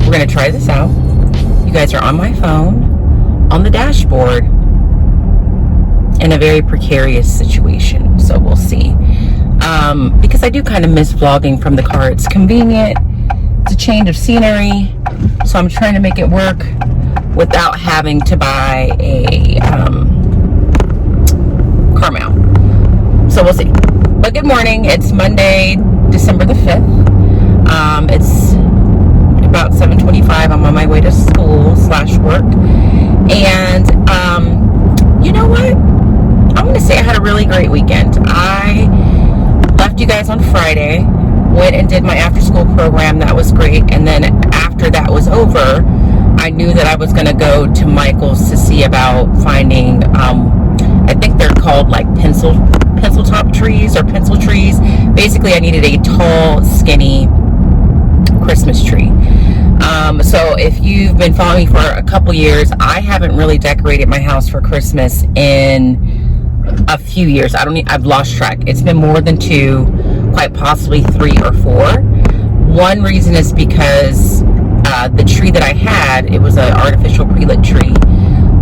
we're going to try this out. You guys are on my phone, on the dashboard, in a very precarious situation. So we'll see. Because I do kind of miss vlogging from the car. It's convenient. It's a change of scenery. So I'm trying to make it work without having to buy a car mount. So we'll see. But good morning. It's Monday, December the 5th. It's about 7:25. I'm on my way to school / work. And you know what? I'm going to say I had a really great weekend. I left you guys on Friday, went and did my after school program. That was great. And then after that was over, I knew that I was going to go to Michael's to see about finding, I think they're called like pencil top trees or pencil trees. Basically, I needed a tall, skinny Christmas tree. So if you've been following me for a couple years, I haven't really decorated my house for Christmas in a few years. I've lost track. It's been more than 2, quite possibly 3 or 4. One reason is because the tree that I had, it was an artificial pre-lit tree,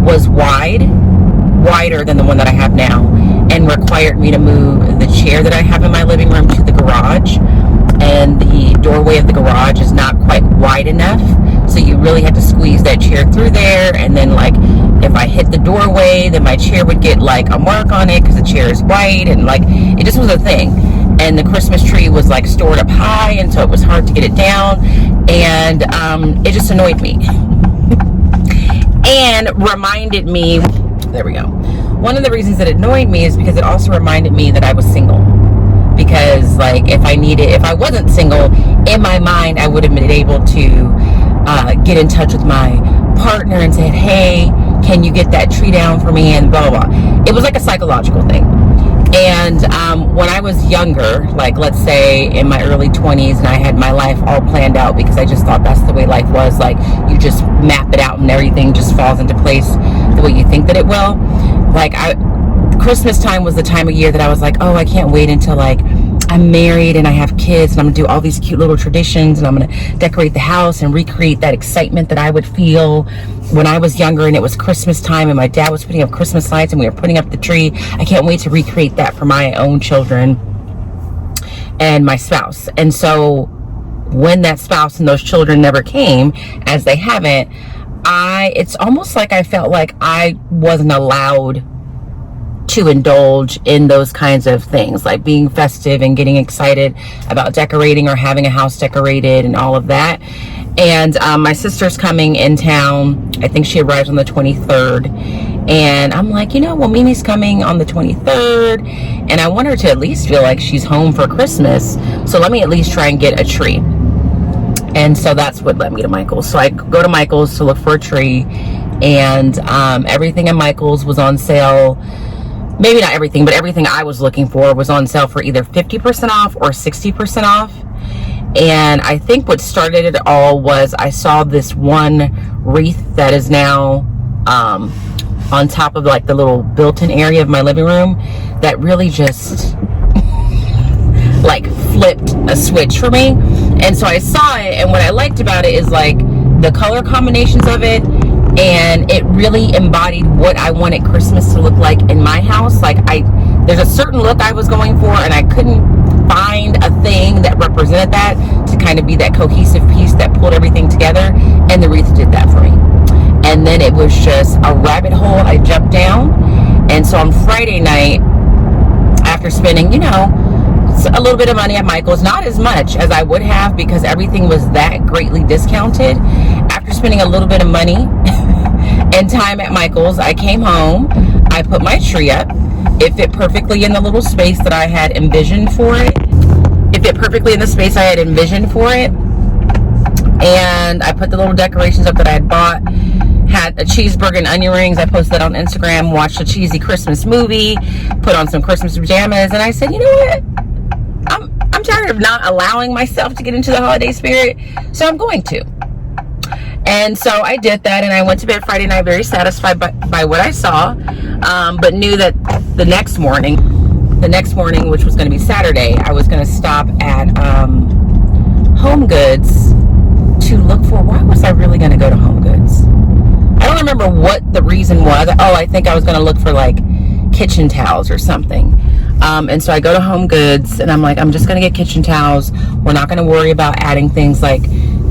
was wider than the one that I have now, and required me to move the chair that I have in my living room to the garage, and the doorway of the garage is not quite wide enough, so you really had to squeeze that chair through there. And then like if I hit the doorway, then my chair would get like a mark on it because the chair is white, and like it just was a thing. And the Christmas tree was like stored up high, and so it was hard to get it down, and it just annoyed me and reminded me, there we go, one of the reasons that it annoyed me is because it also reminded me that I was single. Because like if I wasn't single, in my mind I would have been able to get in touch with my partner and said, hey, can you get that tree down for me, and blah blah blah. It was like a psychological thing. And when I was younger, like let's say in my early 20s, and I had my life all planned out because I just thought that's the way life was, like you just map it out and everything just falls into place the way you think that it will. Like Christmas time was the time of year that I was like, oh, I can't wait until like I'm married and I have kids, and I'm gonna do all these cute little traditions, and I'm gonna decorate the house and recreate that excitement that I would feel when I was younger and it was Christmas time and my dad was putting up Christmas lights and we were putting up the tree. I can't wait to recreate that for my own children and my spouse. And so when that spouse and those children never came, as they haven't, it's almost like I felt like I wasn't allowed to indulge in those kinds of things, like being festive and getting excited about decorating or having a house decorated and all of that. And my sister's coming in town. I think she arrives on the 23rd. And I'm like, you know, well, Mimi's coming on the 23rd, and I want her to at least feel like she's home for Christmas. So let me at least try and get a tree. And so that's what led me to Michael's. So I go to Michael's to look for a tree, and everything at Michael's was on sale. Maybe not everything, but everything I was looking for was on sale for either 50% off or 60% off. And I think what started it all was I saw this one wreath that is now on top of like the little built-in area of my living room that really just like flipped a switch for me. And so I saw it, and what I liked about it is like the color combinations of it, and it really embodied what I wanted Christmas to look like in my house. Like there's a certain look I was going for, and I couldn't find a thing that represented that to kind of be that cohesive piece that pulled everything together, and the wreath did that for me. And then it was just a rabbit hole I jumped down. And so on Friday night, after spending, you know, a little bit of money at Michael's, not as much as I would have because everything was that greatly discounted. After spending a little bit of money and time at Michael's, I came home, I put my tree up. It fit perfectly in the little space that I had envisioned for it. It fit perfectly in the space I had envisioned for it. And I put the little decorations up that I had bought. Had a cheeseburger and onion rings. I posted that on Instagram, watched a cheesy Christmas movie, put on some Christmas pajamas, and I said, you know what? I'm tired of not allowing myself to get into the holiday spirit, so I'm going to. And so I did that, and I went to bed Friday night very satisfied by what I saw, but knew that the next morning, which was going to be Saturday, I was going to stop at Home Goods to look for, why was I really going to go to Home Goods? I don't remember what the reason was. Oh, I think I was going to look for like kitchen towels or something. And so I go to Home Goods and I'm like, I'm just going to get kitchen towels. We're not going to worry about adding things like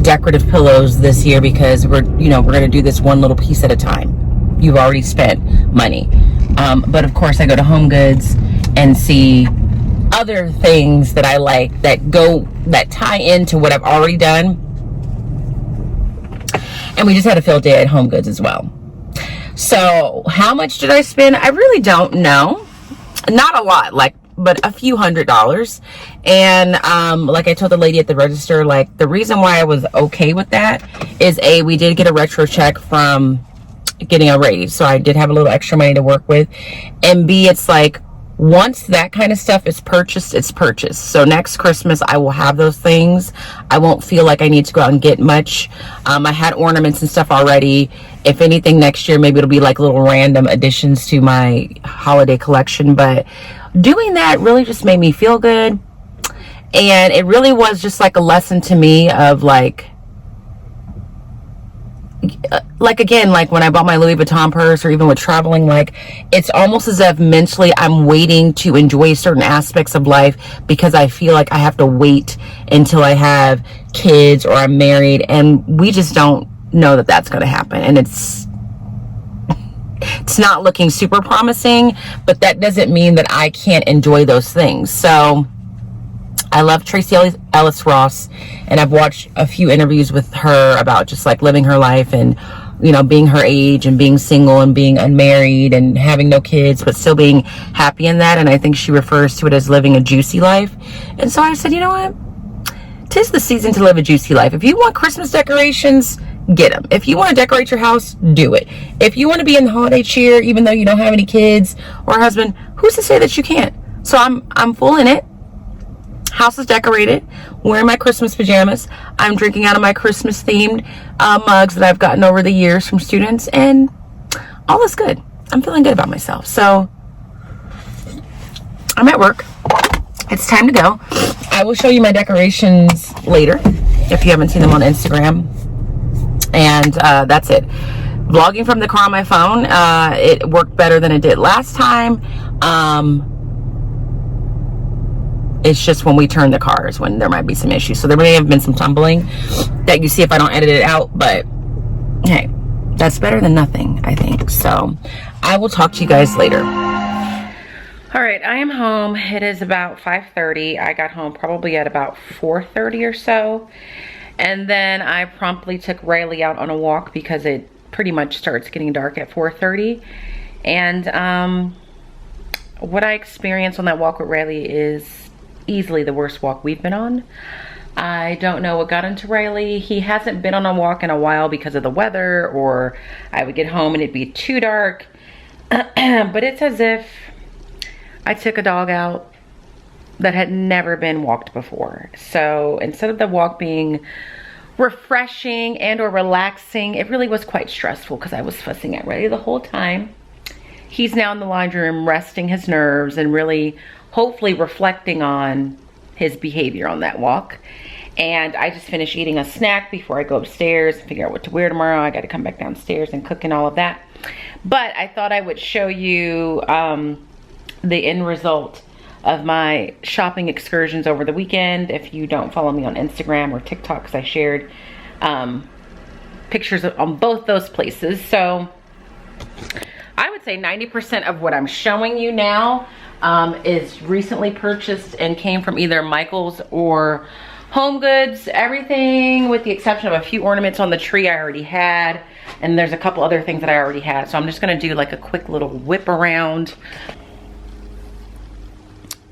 decorative pillows this year because we're going to do this one little piece at a time. You've already spent money. But of course I go to Home Goods and see other things that I like that tie into what I've already done. And we just had a field day at Home Goods as well. So how much did I spend? I really don't know. Not a lot, but a few $100s. And like I told the lady at the register, like the reason why I was okay with that is A, we did get a retro check from getting a raise. So I did have a little extra money to work with. And B, it's like, once that kind of stuff is purchased, it's purchased. So next Christmas, I will have those things. I won't feel like I need to go out and get much. I had ornaments and stuff already. If anything, next year, maybe it'll be like little random additions to my holiday collection. But doing that really just made me feel good. And it really was just like a lesson to me of like again, like when I bought my Louis Vuitton purse or even with traveling, like it's almost as if mentally I'm waiting to enjoy certain aspects of life because I feel like I have to wait until I have kids or I'm married, and we just don't know that that's going to happen. And it's not looking super promising, but that doesn't mean that I can't enjoy those things. So I love Tracy Ellis Ross, and I've watched a few interviews with her about just like living her life and, being her age and being single and being unmarried and having no kids, but still being happy in that. And I think she refers to it as living a juicy life. And so I said, you know what? 'Tis the season to live a juicy life. If you want Christmas decorations, get them. If you want to decorate your house, do it. If you want to be in the holiday cheer, even though you don't have any kids or a husband, who's to say that you can't? So I'm full in it. House is decorated, wearing my Christmas pajamas. I'm drinking out of my Christmas themed mugs that I've gotten over the years from students, and all is good. I'm feeling good about myself. So I'm at work. It's time to go. I will show you my decorations later if you haven't seen them on Instagram. And that's it. Vlogging from the car on my phone, it worked better than it did last time. It's just when we turn the cars when there might be some issues. So there may have been some tumbling that you see if I don't edit it out. But hey, that's better than nothing, I think. So I will talk to you guys later. All right, I am home. It is about 5:30. I got home probably at about 4:30 or so. And then I promptly took Riley out on a walk because it pretty much starts getting dark at 4:30. And what I experienced on that walk with Riley is easily the worst walk we've been on. I don't know what got into Riley. He hasn't been on a walk in a while because of the weather, or I would get home and it'd be too dark. But it's as if I took a dog out that had never been walked before. So instead of the walk being refreshing and or relaxing, it really was quite stressful because I was fussing at Riley the whole time. He's now in the laundry room resting his nerves and really hopefully reflecting on his behavior on that walk. And I just finished eating a snack before I go upstairs and figure out what to wear tomorrow. I got to come back downstairs and cook and all of that. But I thought I would show you the end result of my shopping excursions over the weekend. If you don't follow me on Instagram or TikTok, because I shared pictures on both those places. So I would say 90% of what I'm showing you now is recently purchased and came from either Michael's or Home Goods. Everything with the exception of a few ornaments on the tree I already had, and there's a couple other things that I already had. So I'm just gonna do like a quick little whip around.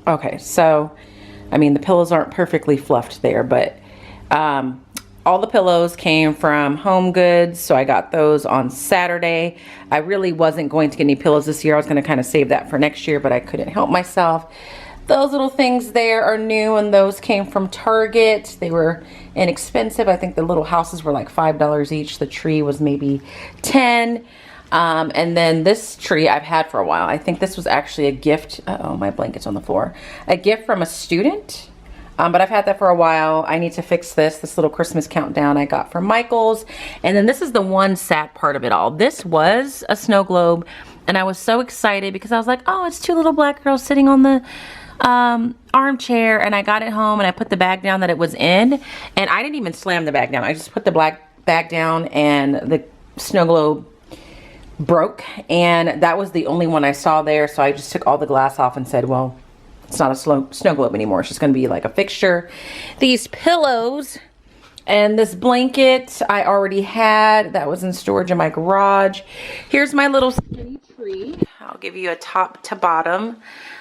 Okay, so I mean the pillows aren't perfectly fluffed there, but all the pillows came from Home Goods, so I got those on Saturday. I really wasn't going to get any pillows this year. I was going to kind of save that for next year, but I couldn't help myself. Those little things there are new, and those came from Target. They were inexpensive. I think the little houses were like $5 each. The tree was maybe 10. And then this tree I've had for a while. I think this was actually a gift. Uh-oh, my blanket's on the floor. A gift from a student. But I've had that for a while. I need to fix this little Christmas countdown I got from Michaels. And then this is the one sad part of it all. This was a snow globe, and I was so excited because I was like, oh, it's 2 little black girls sitting on the armchair. And I got it home and I put the bag down that it was in, and I didn't even slam the bag down. I just put the black bag down, and the snow globe broke, and that was the only one I saw there. So I just took all the glass off and said, well, it's not a snow globe anymore. It's just going to be like a fixture. These pillows and this blanket I already had. That was in storage in my garage. Here's my little skinny tree. I'll give you a top to bottom.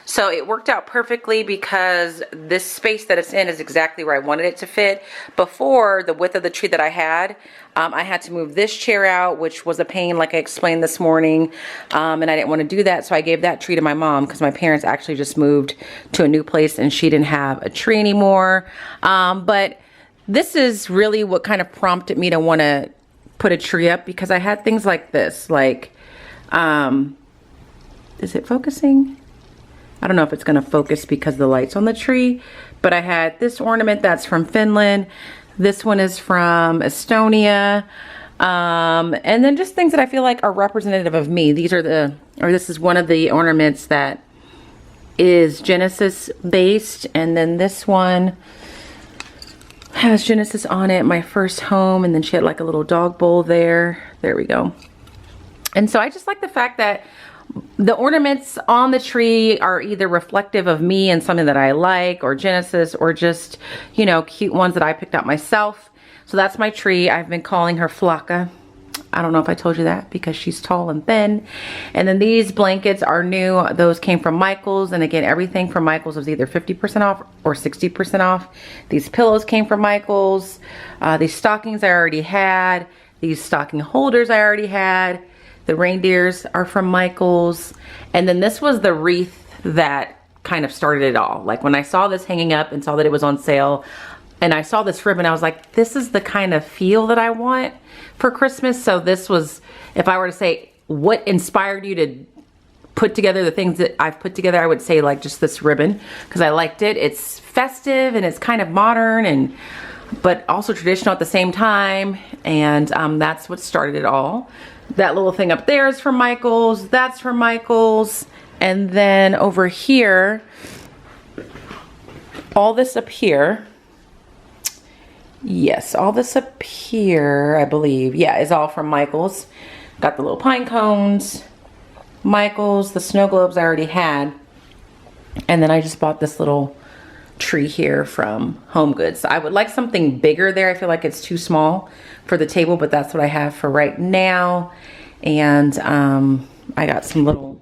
So it worked out perfectly because this space that it's in is exactly where I wanted it to fit. Before, the width of the tree that I had to move this chair out, which was a pain, like I explained this morning, and I didn't want to do that, so I gave that tree to my mom because my parents actually just moved to a new place and she didn't have a tree anymore. But this is really what kind of prompted me to want to put a tree up, because I had things like this, like, is it focusing? I don't know if it's going to focus because the light's on the tree, but I had this ornament that's from Finland. This one is from Estonia. And then just things that I feel like are representative of me. These are this is one of the ornaments that is Genesis based. And then this one has Genesis on it, my first home. And then she had like a little dog bowl there. There we go. And so I just like the fact that the ornaments on the tree are either reflective of me and something that I like, or Genesis, or just, you know, cute ones that I picked out myself. So that's my tree. I've been calling her Flocka. I don't know if I told you that because she's tall and thin. And then these blankets are new. Those came from Michaels. And again, everything from Michaels was either 50% off or 60% off. These pillows came from Michaels. These stockings I already had. These stocking holders I already had. The reindeers are from Michaels. And then this was the wreath that kind of started it all. Like when I saw this hanging up and saw that it was on sale, and I saw this ribbon, I was like, this is the kind of feel that I want for Christmas. So this was, if I were to say what inspired you to put together the things that I've put together, I would say like just this ribbon, because I liked it. It's festive and it's kind of modern, but also traditional at the same time. And that's what started it all. That little thing up there is from Michaels. That's from Michaels. And then over here, all this up here, yes, all this up here, I believe, yeah, is all from Michaels. Got the little pine cones, Michaels, the snow globes I already had. And then I just bought this little tree here from Home Goods. I would like something bigger there. I feel like it's too small for the table, but that's what I have for right now. And I got some little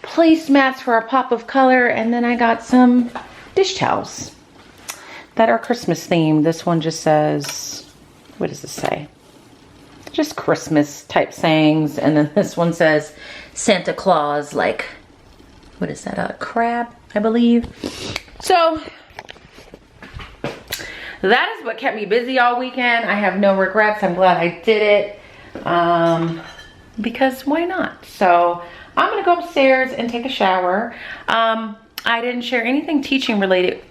placemats for a pop of color, and then I got some dish towels that are Christmas themed. This one just says, what does this say? Just Christmas type sayings. And then this one says Santa Claus, like, what is that, a crab, I believe. So that is what kept me busy all weekend. I have no regrets. I'm glad I did it, because why not? So I'm gonna go upstairs and take a shower. I didn't share anything teaching related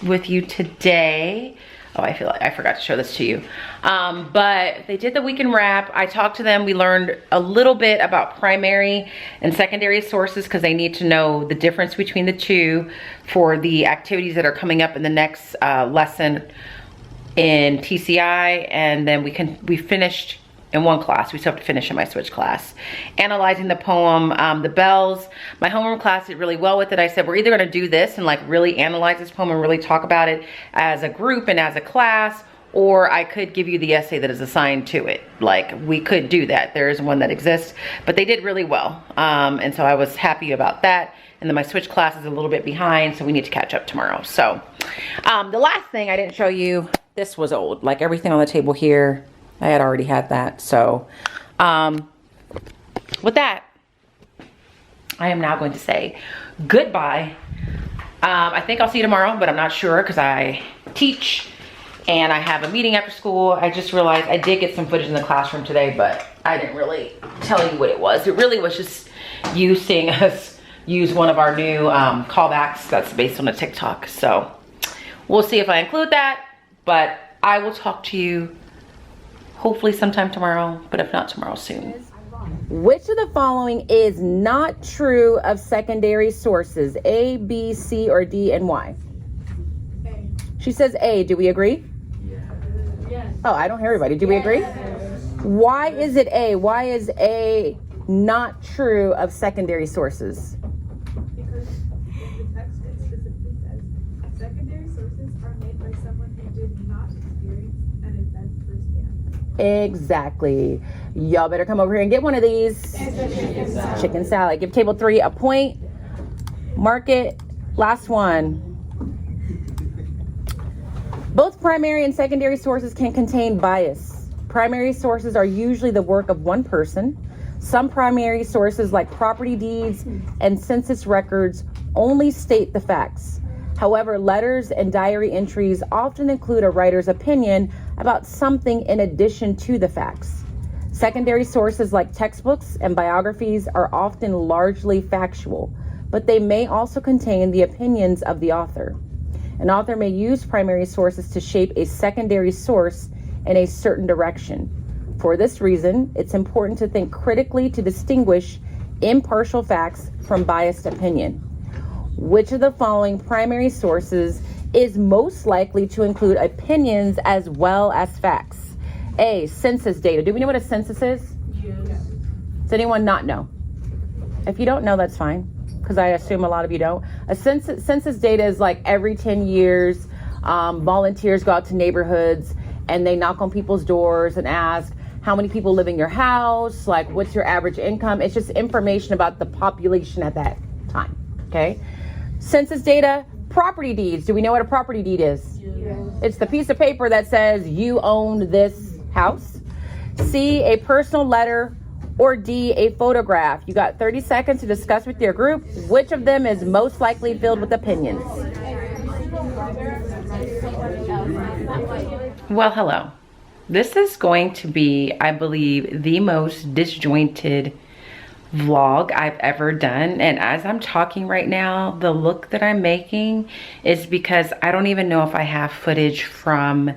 with you today. Oh, I feel like I forgot to show this to you. But they did the weekend wrap. I talked to them. We learned a little bit about primary and secondary sources, because they need to know the difference between the two for the activities that are coming up in the next lesson in TCI. And then we finished in one class. We still have to finish in my switch class. Analyzing the poem, The Bells. My homeroom class did really well with it. I said, we're either gonna do this and like really analyze this poem and really talk about it as a group and as a class, or I could give you the essay that is assigned to it. Like, we could do that. There is one that exists, but they did really well. And so I was happy about that. And then my switch class is a little bit behind, so we need to catch up tomorrow. So the last thing I didn't show you, this was old. Like everything on the table here, I had already had that. So with that, I am now going to say goodbye. I think I'll see you tomorrow, but I'm not sure because I teach and I have a meeting after school. I just realized I did get some footage in the classroom today, but I didn't really tell you what it was. It really was just you seeing us use one of our new callbacks that's based on a TikTok. So We'll see if I include that, but I will talk to you hopefully sometime tomorrow, but if not tomorrow, soon. Which of the following is not true of secondary sources? A, B, C, or D, and why? A. She says A. Do we agree? Yes. Oh, I don't hear everybody. Do we agree? Why is it A? Why is A not true of secondary sources? Because the text specifically says secondary sources are made by someone who did not experience an event firsthand. Exactly. Y'all better come over here and get one of these. Chicken salad. Give table 3 a point. Mark it. Last one. Both primary and secondary sources can contain bias. Primary sources are usually the work of one person. Some primary sources, like property deeds and census records, only state the facts. However, letters and diary entries often include a writer's opinion about something in addition to the facts. Secondary sources like textbooks and biographies are often largely factual, but they may also contain the opinions of the author. An author may use primary sources to shape a secondary source in a certain direction. For this reason, it's important to think critically to distinguish impartial facts from biased opinion. Which of the following primary sources is most likely to include opinions as well as facts? A, census data. Do we know what a census is? Yes. Does anyone not know? If you don't know, that's fine, because I assume a lot of you don't. A census data is like every 10 years, volunteers go out to neighborhoods and they knock on people's doors and ask, how many people live in your house? Like, what's your average income? It's just information about the population at that time, okay? Census data, property deeds. Do we know what a property deed is? Yes. It's the piece of paper that says you own this house. C, a personal letter, or D, a photograph. You got 30 seconds to discuss with your group which of them is most likely filled with opinions. Well, hello. This is going to be, I believe, the most disjointed vlog I've ever done. And as I'm talking right now, the look that I'm making is because I don't even know if I have footage from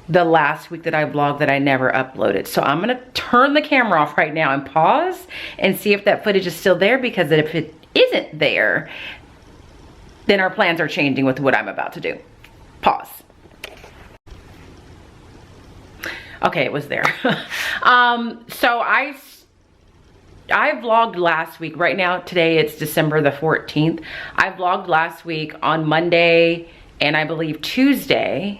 the last week that I vlogged that I never uploaded. So I'm gonna turn the camera off right now and pause and see if that footage is still there, because if it isn't there, then our plans are changing with what I'm about to do. Pause. Okay, it was there. So I vlogged last week. Right now, today it's December the 14th. I vlogged last week on Monday and I believe Tuesday.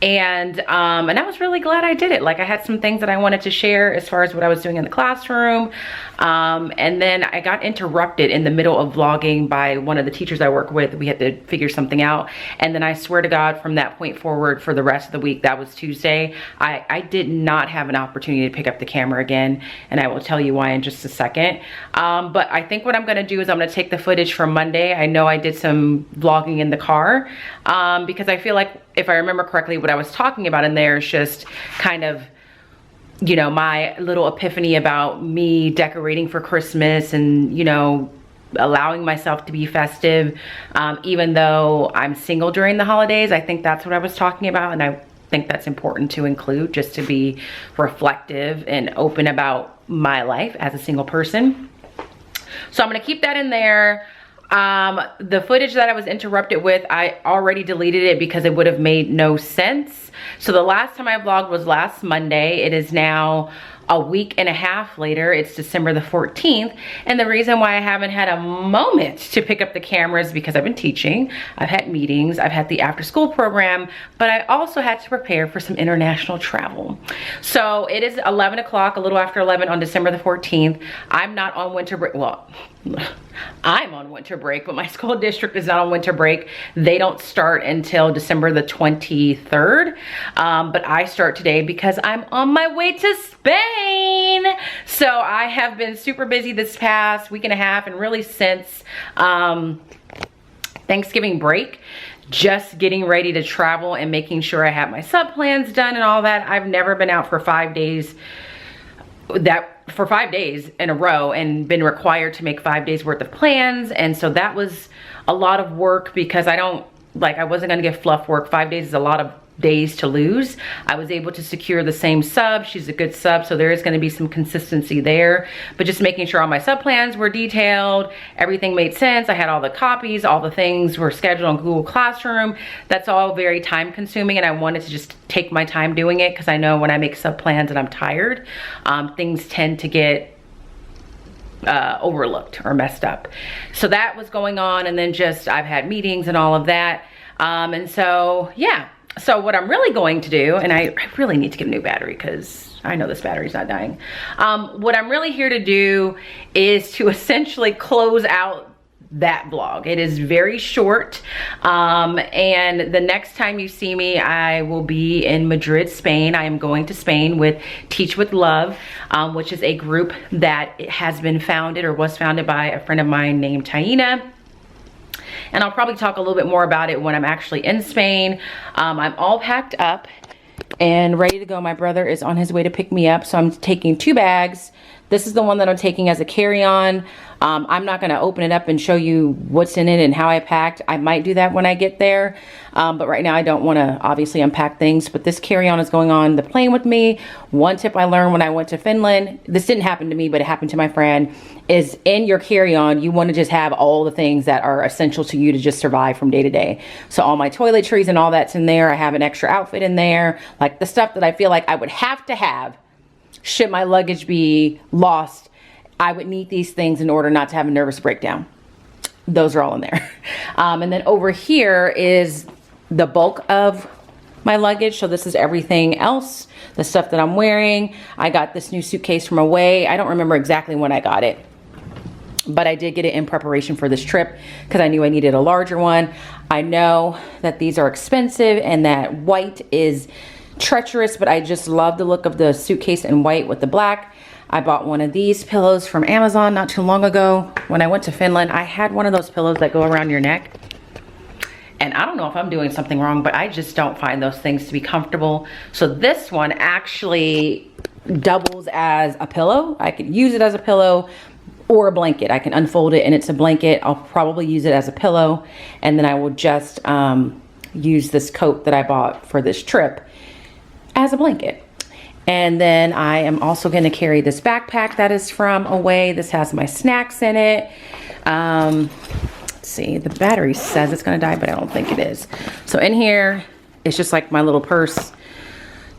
And I was really glad I did it. Like, I had some things that I wanted to share as far as what I was doing in the classroom. And then I got interrupted in the middle of vlogging by one of the teachers I work with. We had to figure something out. And then I swear to God, from that point forward for the rest of the week, that was Tuesday, I did not have an opportunity to pick up the camera again. And I will tell you why in just a second. But I think what I'm gonna do is I'm gonna take the footage from Monday. I know I did some vlogging in the car because I feel like, if I remember correctly, what I was talking about in there is just kind of, you know, my little epiphany about me decorating for Christmas and, you know, allowing myself to be festive, even though I'm single during the holidays. I think that's what I was talking about, and I think that's important to include, just to be reflective and open about my life as a single person. So I'm gonna keep that in there. The footage that I was interrupted with, I already deleted it because it would have made no sense. So the last time I vlogged was last Monday. It is now a week and a half later. It's December the 14th. And the reason why I haven't had a moment to pick up the camera is because I've been teaching, I've had meetings, I've had the after school program, but I also had to prepare for some international travel. So it is 11 o'clock, a little after 11 on December the 14th. I'm not on winter break. Well, I'm on winter break, but my school district is not on winter break. They don't start until December the 23rd. But I start today because I'm on my way to Spain. So I have been super busy this past week and a half, and really since Thanksgiving break, just getting ready to travel and making sure I have my sub plans done and all that. I've never been out for 5 days. That for 5 days in a row and been required to make 5 days worth of plans. And so that was a lot of work because I wasn't gonna get fluff work. 5 days is a lot of days to lose. I was able to secure the same sub. She's a good sub, so there is going to be some consistency there, but just making sure all my sub plans were detailed, everything made sense. I had all the copies, all the things were scheduled on Google Classroom. That's all very time consuming, and I wanted to just take my time doing it because I know when I make sub plans and I'm tired, things tend to get overlooked or messed up. So that was going on, and then just I've had meetings and all of that, and so yeah. So what I'm really going to do, and I really need to get a new battery because I know this battery's not dying. What I'm really here to do is to essentially close out that vlog. It is very short, and the next time you see me, I will be in Madrid, Spain. I am going to Spain with Teach with Love, which is a group that has been founded or was founded by a friend of mine named Taina. And I'll probably talk a little bit more about it when I'm actually in Spain. I'm all packed up and ready to go. My brother is on his way to pick me up, so I'm taking 2 bags. This is the one that I'm taking as a carry-on. I'm not gonna open it up and show you what's in it and how I packed. I might do that when I get there, but right now I don't wanna obviously unpack things, but this carry-on is going on the plane with me. One tip I learned when I went to Finland, this didn't happen to me, but it happened to my friend, is in your carry-on, you wanna just have all the things that are essential to you to just survive from day to day. So all my toiletries and all that's in there. I have an extra outfit in there, like the stuff that I feel like I would have to have should my luggage be lost. I would need these things in order not to have a nervous breakdown. Those are all in there. And then over here is the bulk of my luggage. So this is everything else, the stuff that I'm wearing. I got this new suitcase from Away. I don't remember exactly when I got it, but I did get it in preparation for this trip because I knew I needed a larger one. I know that these are expensive and that white is treacherous, but I just love the look of the suitcase in white with the black. I bought one of these pillows from Amazon not too long ago. When I went to Finland, I had one of those pillows that go around your neck. And I don't know if I'm doing something wrong, but I just don't find those things to be comfortable. So this one actually doubles as a pillow. I could use it as a pillow or a blanket. I can unfold it and it's a blanket. I'll probably use it as a pillow. And then I will just use this coat that I bought for this trip as a blanket. And then I am also going to carry this backpack that is from Away. This has my snacks in it. Let's see, the battery says it's going to die, but I don't think it is. So in here, it's just like my little purse,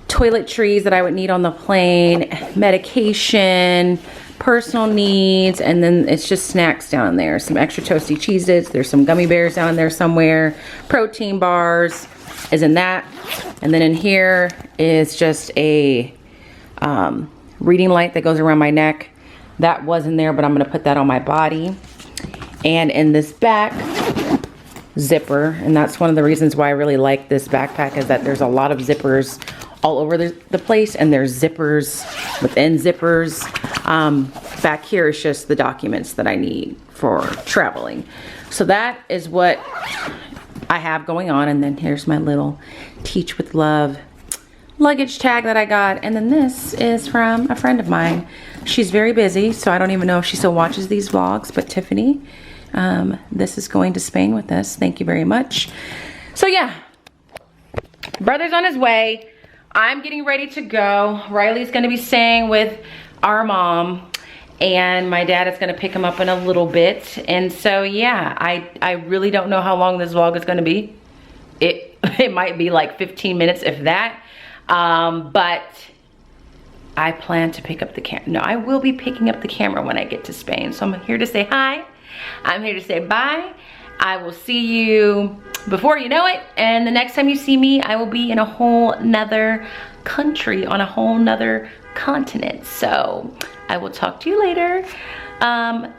toiletries that I would need on the plane, medication, personal needs, and then it's just snacks down there. Some extra toasty Cheez-Its. There's some gummy bears down there somewhere. Protein bars is in that. And then in here is just a reading light that goes around my neck. That was in there, but I'm gonna put that on my body. And in this back zipper, and that's one of the reasons why I really like this backpack, is that there's a lot of zippers all over the place, and there's zippers within zippers. Back here is just the documents that I need for traveling. So that is what I have going on. And then here's my little Teach with Love luggage tag that I got. And then this is from a friend of mine. She's very busy, so I don't even know if she still watches these vlogs, but Tiffany, this is going to Spain with us. Thank you very much. So yeah, brother's on his way. I'm getting ready to go. Riley's gonna be staying with our mom, and my dad is gonna pick him up in a little bit. And so yeah, I really don't know how long this vlog is gonna be. It might be like 15 minutes, if that. But I plan to pick up the camera. No, I will be picking up the camera when I get to Spain. So I'm here to say hi. I'm here to say bye. I will see you before you know it. And the next time you see me, I will be in a whole nother country, on a whole nother continent. So I will talk to you later. I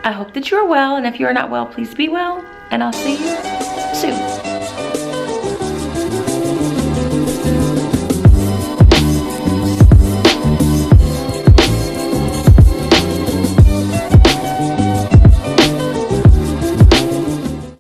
hope that you are well. And if you are not well, please be well. And I'll see you